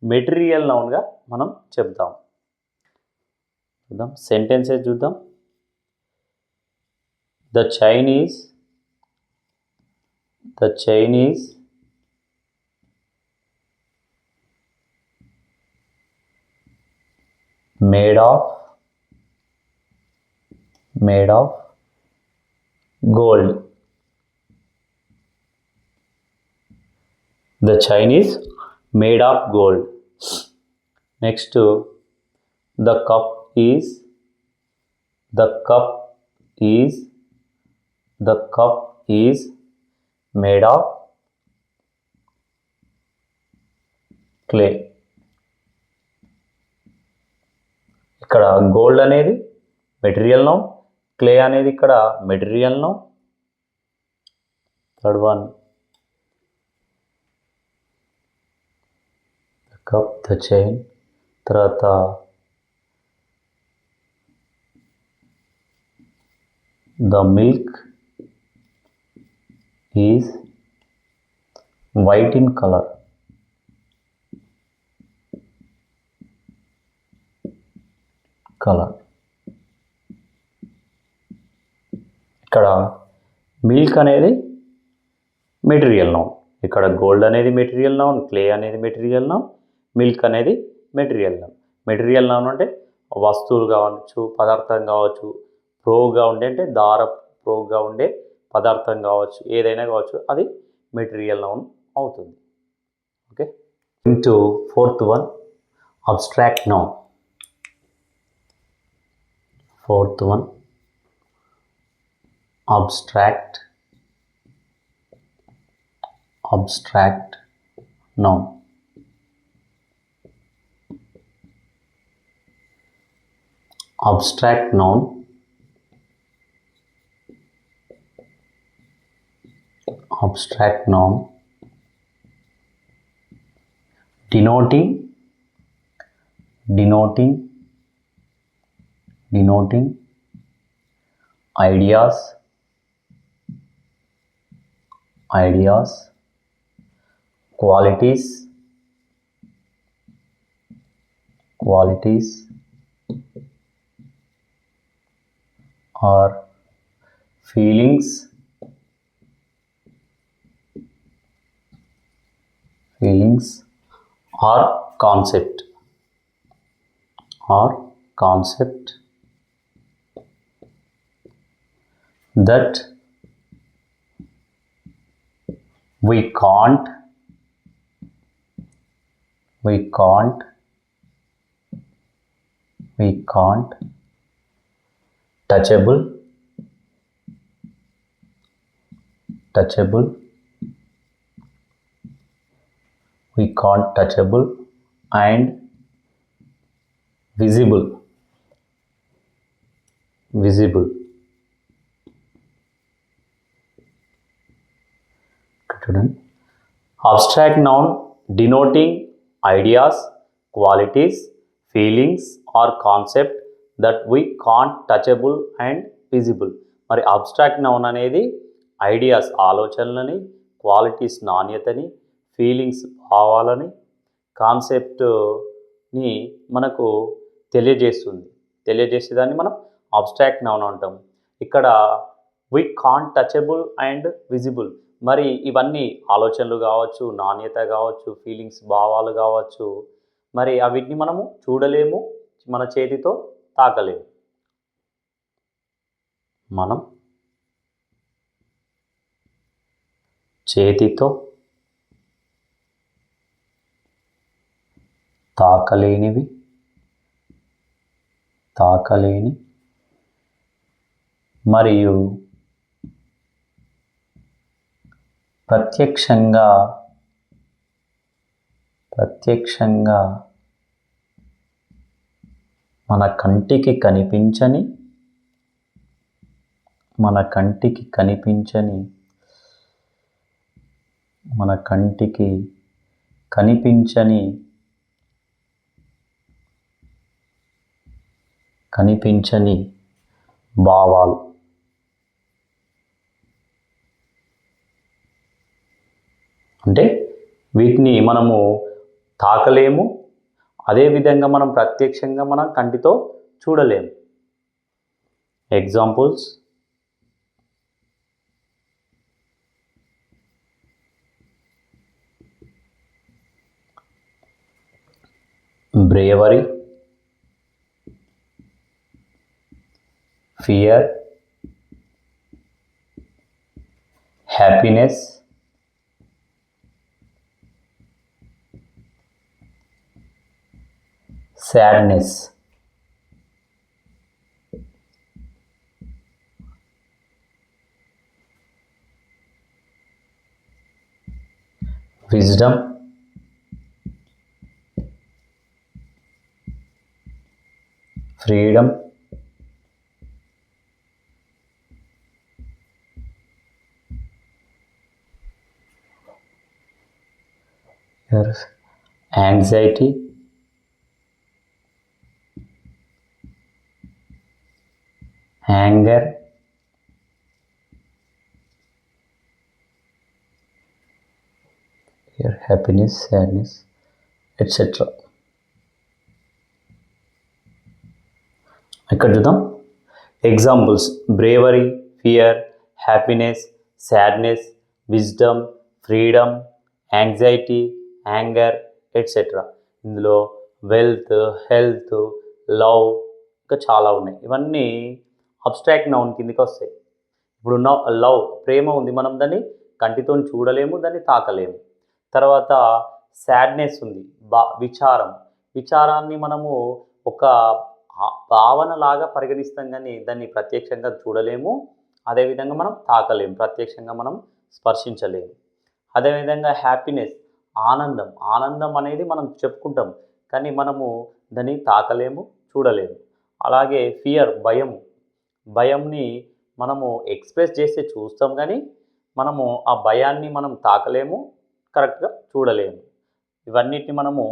S1: మెటీరియల్ నౌన్గా మనం చెప్తాం. చూద్దాం సెంటెన్సెస్ చూద్దాం. The Chinese made of gold. The Chinese made of gold. Next, the cup is made of clay. ఇక్కడ గోల్డ్ అనేది మెటీరియల్ నౌన్, క్లే అనేది ఇక్కడ material noun. Third one the cup, the chain, తర్వాత the milk is white in colour. ఇక్కడ మిల్క్ అనేది మెటీరియల్ నౌన్, ఇక్కడ గోల్డ్ అనేది మెటీరియల్ నౌన్, క్లే అనేది మెటీరియల్ నౌన్, మిల్క్ అనేది మెటీరియల్ నౌన్. మెటీరియల్ నౌన్ అంటే వస్తువులు కావచ్చు, పదార్థం కావచ్చు, ప్రోగ్గా ఉండే అంటే ప్రోగ్గా ఉండే పదార్థం కావచ్చు, ఏదైనా కావచ్చు, అది మెటీరియల్ నౌన్ అవుతుంది. Okay, into fourth one abstract noun. Fourth one, abstract noun. Abstract noun denoting ideas, qualities or feelings or concept that we can't touchable and visible. Abstract noun denoting ideas, qualities, feelings or concept that we can't touchable and visible. మరి అబ్స్ట్రాక్ట్ నౌన్ అనేది ఐడియాస్ ఆలోచనలని, క్వాలిటీస్ నాణ్యతని, ఫీలింగ్స్ భావాలని, కాన్సెప్ట్ని మనకు తెలియజేసేదాన్ని మనం అబ్స్ట్రాక్ట్ నౌన్ అంటాం. ఇక్కడ we can't touchable and visible, మరి ఇవన్నీ ఆలోచనలు కావచ్చు, నాణ్యత కావచ్చు, ఫీలింగ్స్ భావాలు కావచ్చు, మరి అవిటిని మనము చూడలేము, మన చేతితో తాకలేము. మనం చేతితో తాకలేని మరియు ప్రత్యక్షంగా మన కంటికి కనిపించని భావాలు. అంటే వీటిని మనము తాకలేము, అదేవిధంగా మనం ప్రత్యక్షంగా మనం కంటితో చూడలేము. Examples: bravery, fear, happiness, sadness. Wisdom, freedom, anxiety, anger, happiness, sadness, etc. ఇక్కడ చూద్దాం examples: bravery, fear, happiness, sadness, wisdom, freedom, anxiety, anger, etcetera. ఇందులో వెల్త్, హెల్త్, లవ్ ఇంకా చాలా ఉన్నాయి. ఇవన్నీ అబ్స్ట్రాక్ట్ నౌన్ కిందకి వస్తాయి. ఇప్పుడు లవ్, ప్రేమ ఉంది, మనం దాన్ని కంటితో చూడలేము, దాన్ని తాకలేము. తర్వాత సాడ్నెస్ ఉంది, విచారాన్ని మనము ఒక భావనలాగా పరిగణిస్తాం, కానీ దాన్ని ప్రత్యక్షంగా చూడలేము, అదేవిధంగా మనం తాకలేము, ప్రత్యక్షంగా మనం స్పర్శించలేము. అదేవిధంగా హ్యాపీనెస్, ఆనందం అనేది మనం చెప్పుకుంటాం, కానీ మనము దాన్ని తాకలేము, చూడలేము. అలాగే ఫియర్, భయంని మనము ఎక్స్ప్రెస్ చేస్తే చూస్తాం, కానీ మనము ఆ భయాన్ని మనం తాకలేము, కరెక్ట్గా చూడలేము. ఇవన్నిటిని మనము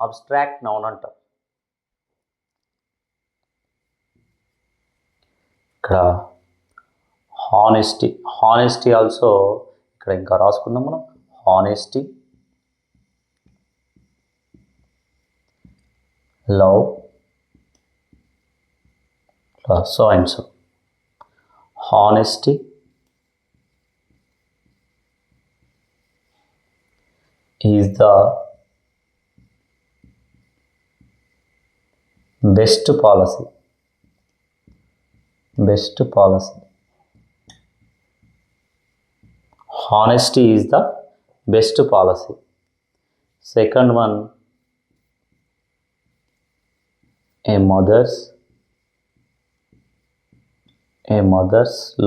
S1: అబ్స్ట్రాక్ట్ నౌన్ అంటాం. ఇక్కడ హానెస్టీ ఆల్సో ఇక్కడ ఇంకా రాసుకుందాం మనం. Honesty, love, so and so. Honesty is the best policy. Honesty is the best policy. Second one, a mother's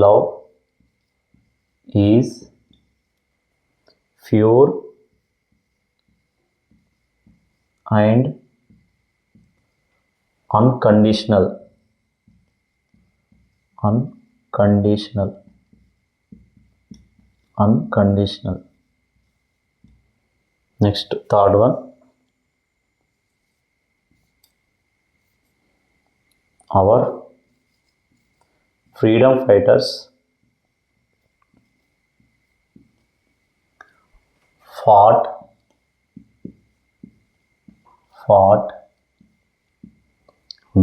S1: love is pure and unconditional. Next, third one, our freedom fighters fought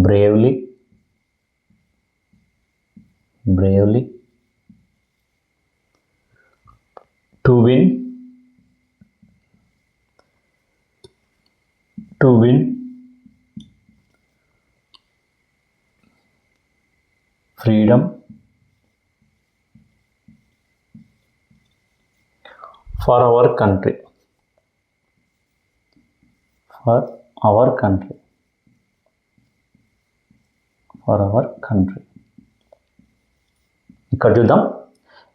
S1: bravely to win freedom for our country. ఇక్కడ చూద్దాం.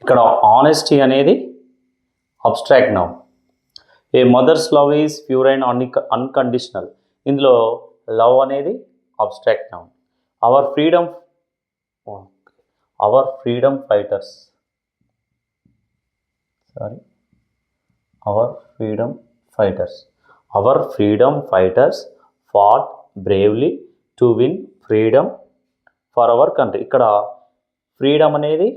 S1: ఇక్కడ ఆనెస్టీ అనేది abstract noun. A mother's love is pure and unconditional. ఇందులో లవ్ అనేది abstract noun. Our freedom fighters fought bravely to win freedom for our country. ఇక్కడ ఫ్రీడమ్ అనేది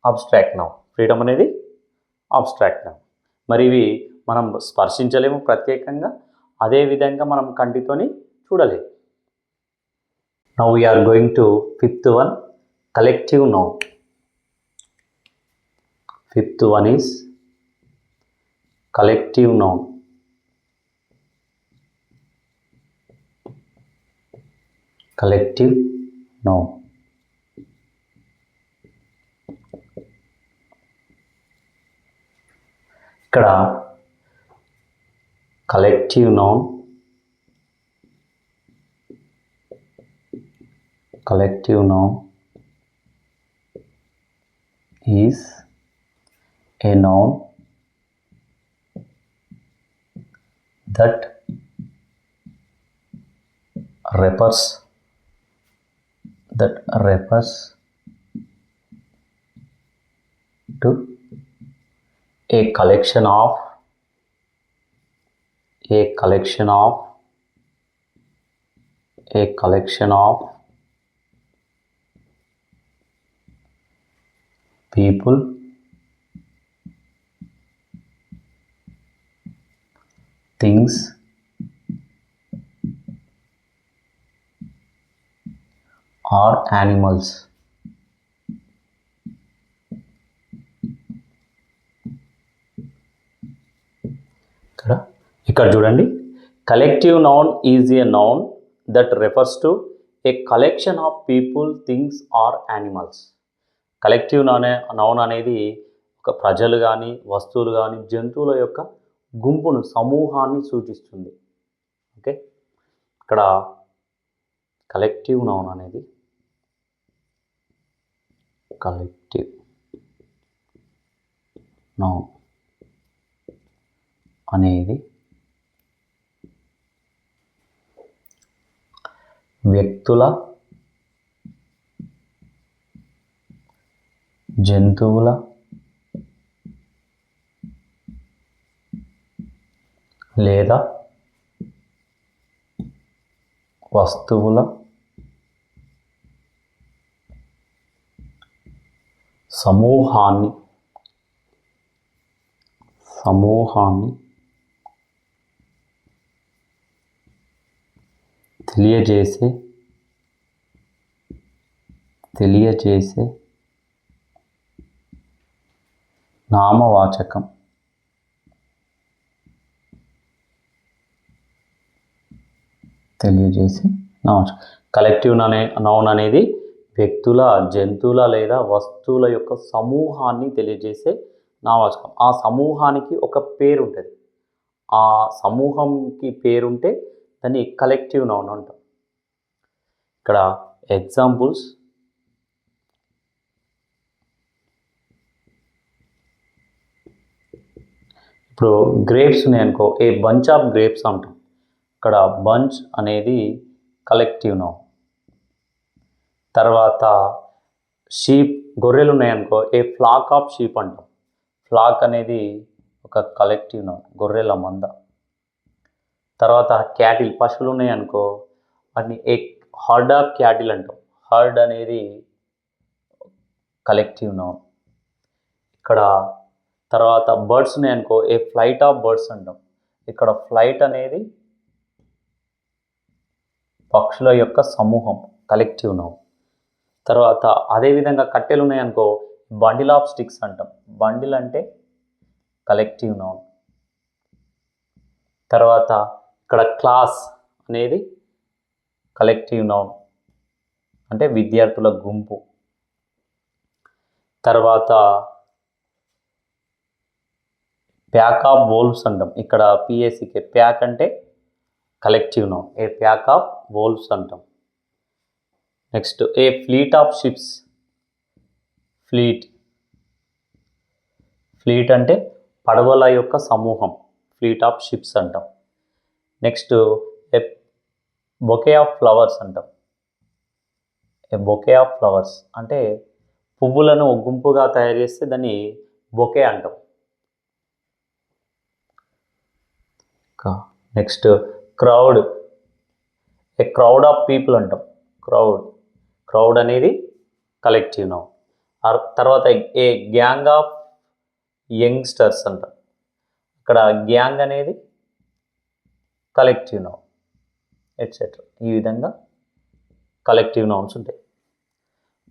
S1: అబ్స్ట్రాక్ట్ నౌన్. మరి ఇవి మనం స్పర్శించలేము ప్రత్యేకంగా, అదేవిధంగా మనం కంటితోని చూడలేము. Now we are going to fifth one, collective noun. Fifth one is collective noun. ఇక్కడ collective noun is a noun that refers to a collection of people, things, or animals. ఇక్కడ చూడండి, collective noun is a noun that refers to a collection of people, things or animals. Collective noun అనేది ఒక ప్రజలు కానీ, వస్తువులు కానీ, జంతువుల యొక్క గుంపును, సమూహాన్ని సూచిస్తుంది. ఓకే, ఇక్కడ కలెక్టివ్ నౌన్ అనేది వ్యక్తుల, జంతువుల, లేదా వస్తువుల సమూహాన్ని తెలియజేసే నామవాచకం. కలెక్టివ్ నౌన్ అనేది వ్యక్తుల, జంతువుల లేదా వస్తువుల యొక్క సమూహాన్ని తెలియజేసే నామవాచకం. ఆ సమూహానికి ఒక పేరు ఉంటుంది. ఆ సమూహంకి పేరుంటే దాన్ని కలెక్టివ్ నౌన్ అంటాం. ఇక్కడ ఎగ్జాంపుల్స్, ఇప్పుడు గ్రేప్స్ ఉన్నాయనుకో, ఏ బంచ్ ఆఫ్ గ్రేప్స్ అంటాం. ఇక్కడ బంచ్ అనేది కలెక్టివ్ నౌన్. తర్వాత షీప్, గొర్రెలు ఉన్నాయనుకో, ఏ ఫ్లాక్ ఆఫ్ షీప్ అంటాం. ఫ్లాక్ అనేది ఒక కలెక్టివ్ నౌన్, గొర్రెల మంద. తర్వాత క్యాటిల్, పశువులు ఉన్నాయనుకో, వాటిని హర్డ్ ఆఫ్ క్యాటిల్ అంటాం. హర్డ్ అనేది కలెక్టివ్ నౌన్. ఇక్కడ తర్వాత బర్డ్స్ ఉన్నాయనుకో, ఏ ఫ్లైట్ ఆఫ్ బర్డ్స్ అంటాం. ఇక్కడ ఫ్లైట్ అనేది పక్షుల యొక్క సమూహం, కలెక్టివ్ నౌన్. తర్వాత అదేవిధంగా కట్టెలు ఉన్నాయనుకో, బండిల్ ఆఫ్ స్టిక్స్ అంటాం. బండిల్ అంటే కలెక్టివ్ నౌన్. తర్వాత ఇక్కడ క్లాస్ అనేది కలెక్టివ్ నౌన్, అంటే విద్యార్థుల గుంపు. తర్వాత ప్యాక్ ఆఫ్ వోల్వ్స్ అంటాం. ఇక్కడ పిఎస్సికే ప్యాక్ అంటే collective noun, a pack of wolves అంటాం. Next a fleet of ships. Fleet అంటే పడవల యొక్క సమూహం, ఫ్లీట్ ఆఫ్ షిప్స్ అంటాం. Next a bouquet of flowers అంటాం. ఏ బొకే ఆఫ్ ఫ్లవర్స్ అంటే పువ్వులను గుంపుగా తయారు చేస్తే దాన్ని బొకే అంటాం. Next crowd, A crowd of people అంటాం. క్రౌడ్ అనేది కలెక్టివ్ నౌన్. తర్వాత ఏ గ్యాంగ్ ఆఫ్ యంగ్స్టర్స్ అంటాం. ఇక్కడ గ్యాంగ్ అనేది కలెక్టివ్ నౌన్, ఎట్సెట్రా. ఈ విధంగా కలెక్టివ్ నౌన్స్ ఉంటాయి.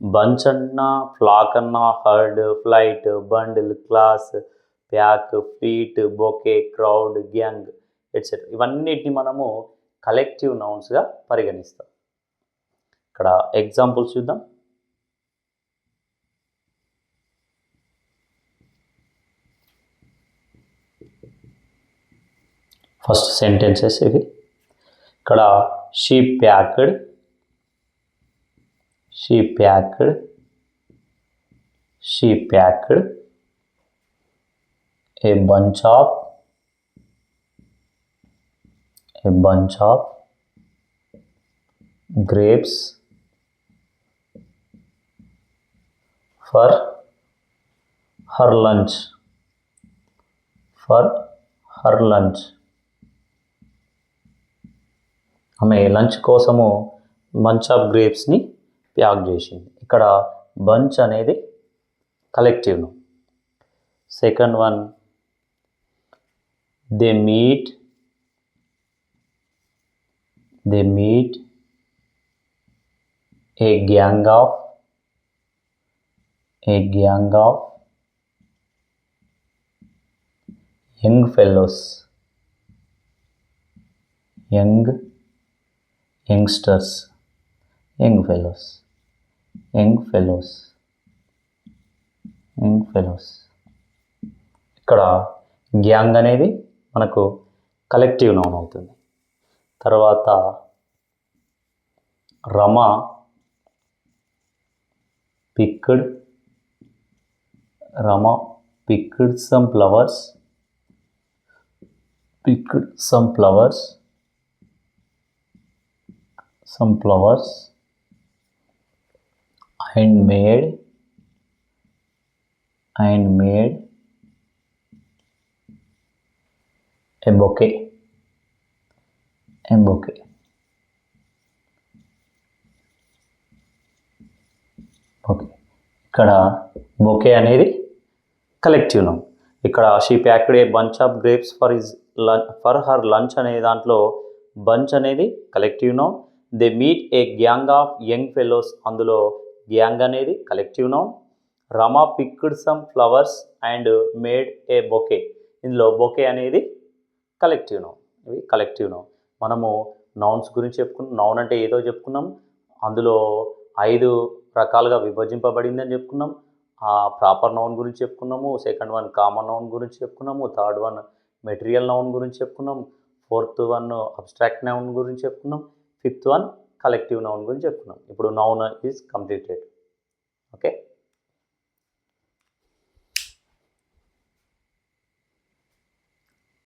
S1: బంచ్ అన్నా, ఫ్లాక్ అన్నా, heard, flight, bundle, class, pack, fleet, bouquet, crowd, gang, etcetera. ఇవన్నిటిని మనము కలెక్టివ్ నౌన్స్గా పరిగణిస్తాం. ఇక్కడ ఎగ్జాంపుల్స్ చూద్దాం. ఫస్ట్ సెంటెన్సెస్ ఇవి. ఇక్కడ she packed A bunch of grapes for her lunch. ఆమె లంచ్ కోసము బంచ్ ఆఫ్ గ్రేప్స్ని ప్యాక్ చేసింది. ఇక్కడ బంచ్ అనేది collective noun. Second one, they meet A gang of young fellows, youngsters, young fellows. ఇక్కడ గ్యాంగ్ అనేది మనకు కలెక్టివ్ నౌన్ అవుతుంది. తర్వాత Rama picked some flowers and made a bouquet. ఇక్కడ బొకే అనేది కలెక్టివ్ నౌన్. ఇక్కడ she packed A bunch of grapes for her lunch అనే దాంట్లో బంచ్ అనేది collective noun. They meet A gang of young fellows, అందులో గ్యాంగ్ అనేది collective noun. Rama picked some flowers and made A bouquet, ఇందులో బొకే అనేది కలెక్టివ్ నౌన్. ఇవి కలెక్టివ్ నౌన్. మనము నౌన్స్ గురించి చెప్పుకున్నాం. నౌన్ అంటే ఏదో చెప్పుకున్నాం. అందులో 5 రకాలుగా విభజింపబడిందని చెప్పుకున్నాం. ప్రాపర్ నౌన్ గురించి చెప్పుకున్నాము. సెకండ్ వన్ కామన్ నౌన్ గురించి చెప్పుకున్నాము. థర్డ్ వన్ మెటీరియల్ నౌన్ గురించి చెప్పుకున్నాం. ఫోర్త్ వన్ అబ్స్ట్రాక్ట్ నౌన్ గురించి చెప్పుకున్నాం. ఫిఫ్త్ వన్ కలెక్టివ్ నౌన్ గురించి చెప్పుకున్నాం. ఇప్పుడు నౌన్ ఈజ్ కంప్లీటెడ్. ఓకే.